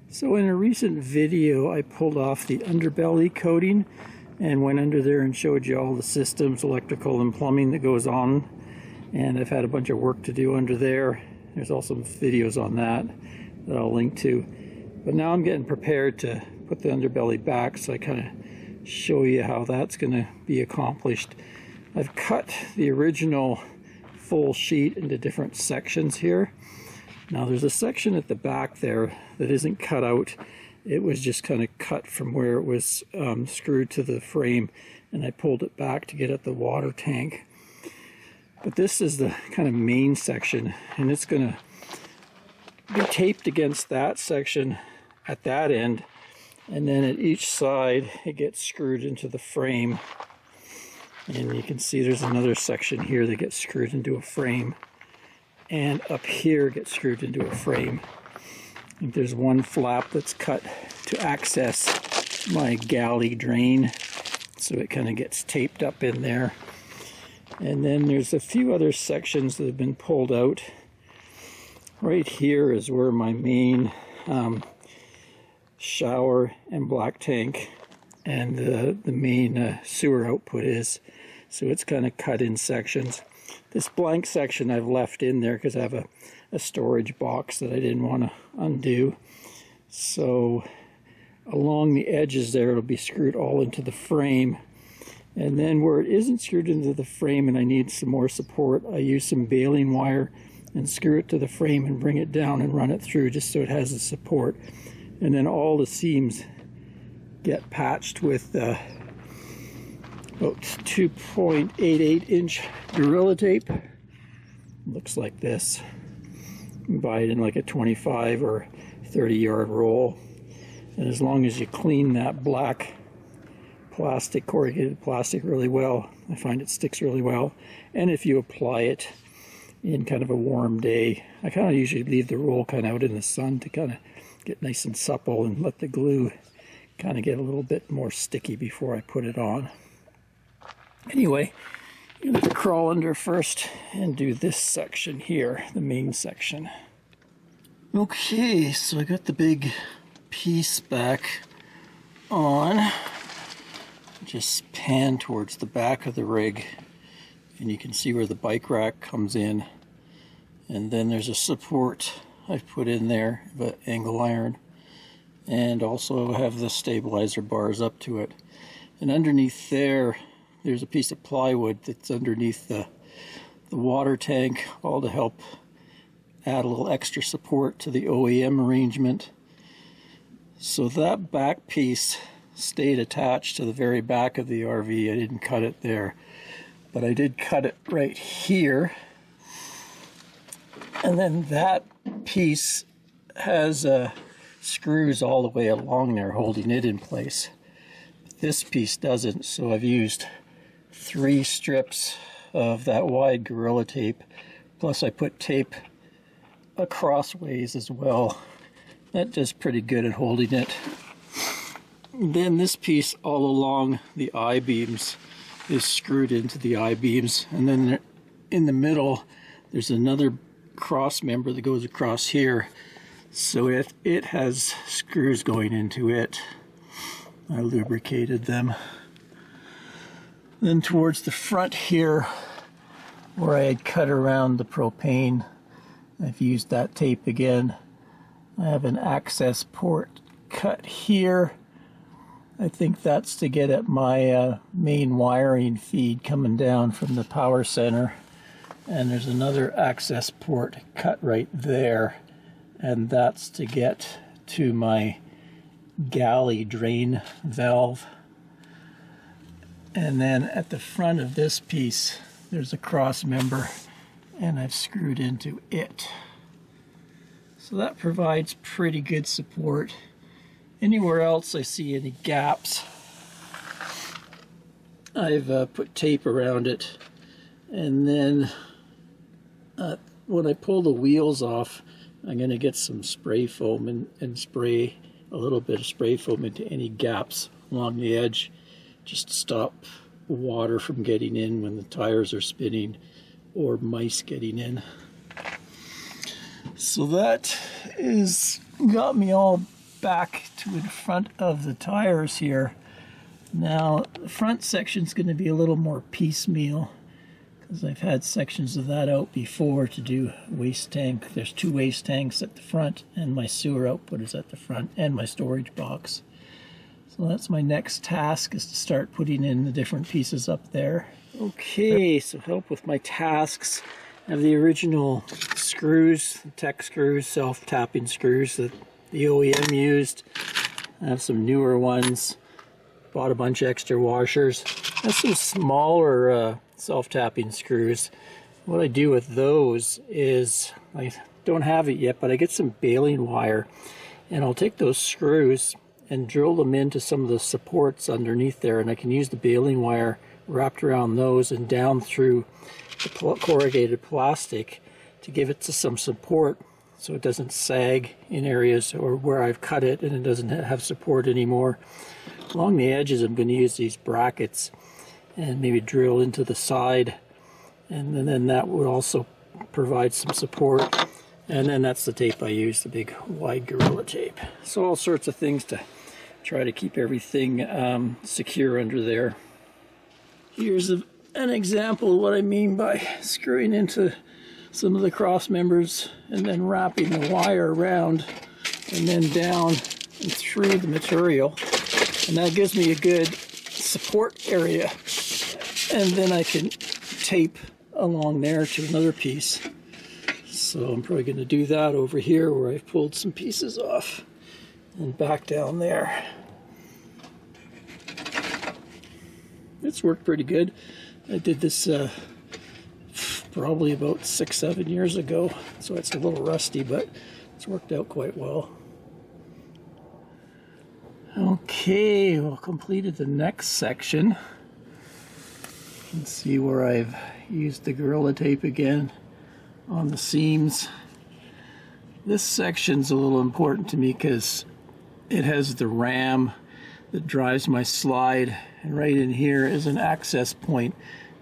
So in a recent video, I pulled off the underbelly coating and went under there and showed you all the systems, electrical and plumbing that goes on. And I've had a bunch of work to do under there. There's also videos on that I'll link to. But now I'm getting prepared to put the underbelly back, so I kind of show you how that's going to be accomplished. I've cut the original full sheet into different sections here. Now there's a section at the back there that isn't cut out. It was just kind of cut from where it was screwed to the frame, and I pulled it back to get at the water tank. But this is the kind of main section, and it's going to be taped against that section at that end, and then at each side it gets screwed into the frame. And you can see there's another section here that gets screwed into a frame, and up here gets screwed into a frame. I think there's one flap that's cut to access my galley drain, so it kind of gets taped up in there. And then there's a few other sections that have been pulled out. Right here is where my main shower and black tank and the main sewer output is. So it's kind of cut in sections. This blank section I've left in there because I have a storage box that I didn't want to undo. So along the edges there, it'll be screwed all into the frame. And then where it isn't screwed into the frame and I need some more support, I use some baling wire and screw it to the frame and bring it down and run it through just so it has the support. And then all the seams get patched with about 2.88 inch Gorilla Tape. Looks like this. You buy it in like a 25 or 30 yard roll. And as long as you clean that black plastic, corrugated plastic really well, I find it sticks really well. And if you apply it in kind of a warm day, I kind of usually leave the roll kind of out in the sun to kind of get nice and supple and let the glue kind of get a little bit more sticky before I put it on. Anyway, I'm going to crawl under first and do this section here, the main section. Okay, so I got the big piece back on. Just pan towards the back of the rig, and you can see where the bike rack comes in. And then there's a support I've put in there, but angle iron, and also have the stabilizer bars up to it. And underneath there's a piece of plywood that's underneath the water tank, all to help add a little extra support to the OEM arrangement. So that back piece stayed attached to the very back of the RV. I didn't cut it there, but I did cut it right here. And then that piece has screws all the way along there holding it in place. This piece doesn't, so I've used 3 strips of that wide Gorilla Tape, plus I put tape acrossways as well. That does pretty good at holding it. Then this piece all along the I-beams is screwed into the I-beams, and then in the middle there's another cross member that goes across here, so it has screws going into it. I lubricated them. Then towards the front here, where I had cut around the propane, I've used that tape again. I have an access port cut here. I think that's to get at my main wiring feed coming down from the power center. And there's another access port cut right there, and that's to get to my galley drain valve. And then at the front of this piece, there's a cross member, and I've screwed into it. So that provides pretty good support. Anywhere else I see any gaps, I've put tape around it. And then when I pull the wheels off, I'm going to get some spray foam and spray a little bit of spray foam into any gaps along the edge, just to stop water from getting in when the tires are spinning or mice getting in. So that is got me all back to in front of the tires here. Now, the front section's going to be a little more piecemeal because I've had sections of that out before to do waste tank. There's 2 waste tanks at the front, and my sewer output is at the front, and my storage box. So that's my next task, is to start putting in the different pieces up there. Okay, so help with my tasks. I have the original screws, tech screws, self-tapping screws that the OEM used. I have some newer ones. Bought a bunch of extra washers. I have some smaller self-tapping screws. What I do with those is, I don't have it yet, but I get some baling wire, and I'll take those screws and drill them into some of the supports underneath there, and I can use the baling wire wrapped around those and down through the corrugated plastic to give it to some support so it doesn't sag in areas or where I've cut it and it doesn't have support anymore. Along the edges, I'm going to use these brackets and maybe drill into the side, and then that would also provide some support. And then that's the tape I use, the big wide Gorilla tape. So all sorts of things to try to keep everything secure under there. Here's an example of what I mean by screwing into some of the cross members and then wrapping the wire around and then down and through the material. And that gives me a good support area. And then I can tape along there to another piece. So I'm probably going to do that over here where I've pulled some pieces off and back down there. It's worked pretty good. I did this probably about 6-7 years ago, so it's a little rusty, but it's worked out quite well. Okay, well, completed the next section. You can see where I've used the Gorilla tape again on the seams. This section's a little important to me because it has the ram that drives my slide, and right in here is an access point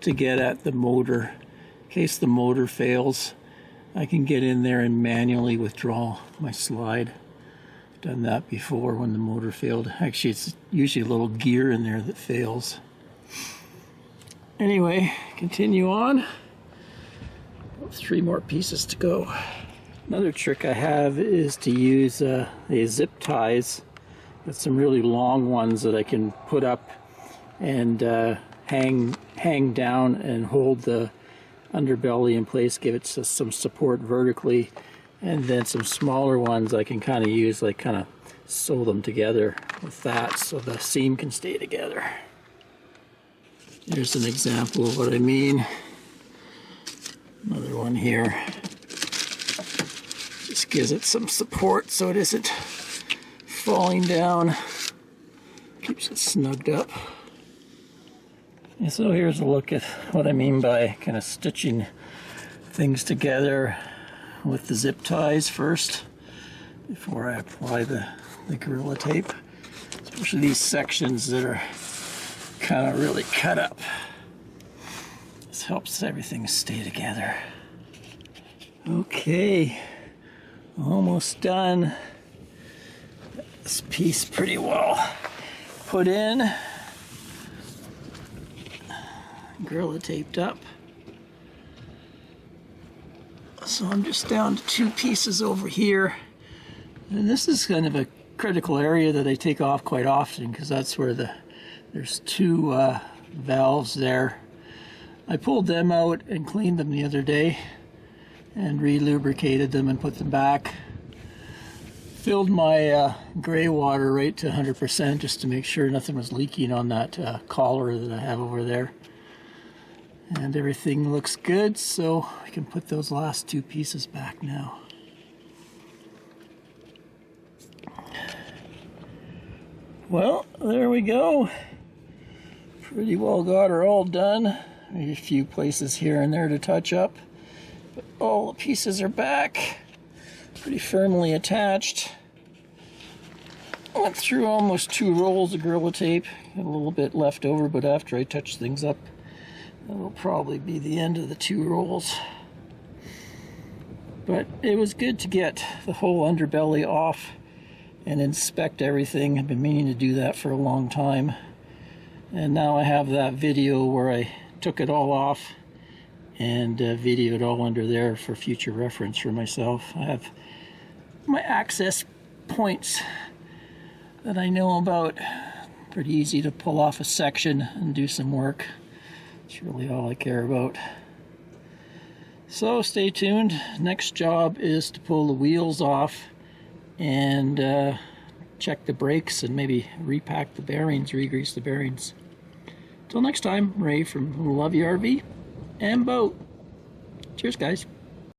to get at the motor. In case the motor fails, I can get in there and manually withdraw my slide. Done that before when the motor failed. Actually, it's usually a little gear in there that fails. Anyway, continue on. 3 more pieces to go. Another trick I have is to use the zip ties. Got some really long ones that I can put up and hang down and hold the underbelly in place, give it some support vertically, and then some smaller ones I can kind of use, like kind of sew them together with that so the seam can stay together. Here's an example of what I mean. Another one here. Just gives it some support so it isn't falling down. Keeps it snugged up. And so here's a look at what I mean by kind of stitching things together with the zip ties first before I apply the Gorilla tape, especially these sections that are kind of really cut up. This helps everything stay together. Okay, almost done. This piece pretty well put in. Gorilla taped up. So I'm just down to 2 pieces over here. And this is kind of a critical area that I take off quite often because that's where there's 2 valves there. I pulled them out and cleaned them the other day and re-lubricated them and put them back. Filled my gray water right to 100% just to make sure nothing was leaking on that collar that I have over there. And everything looks good, so I can put those last 2 pieces back now. Well, there we go. Pretty well got her all done. Maybe a few places here and there to touch up. But all the pieces are back. Pretty firmly attached. Went through almost 2 rolls of Gorilla tape. Got a little bit left over, but after I touch things up, that'll probably be the end of the 2 rolls. But it was good to get the whole underbelly off and inspect everything. I've been meaning to do that for a long time. And now I have that video where I took it all off and videoed all under there for future reference for myself. I have my access points that I know about. Pretty easy to pull off a section and do some work. That's really all I care about. So stay tuned. Next job is to pull the wheels off and check the brakes and maybe repack the bearings, re-grease the bearings. Till next time, Ray from Love Your RV and Boat. Cheers, guys.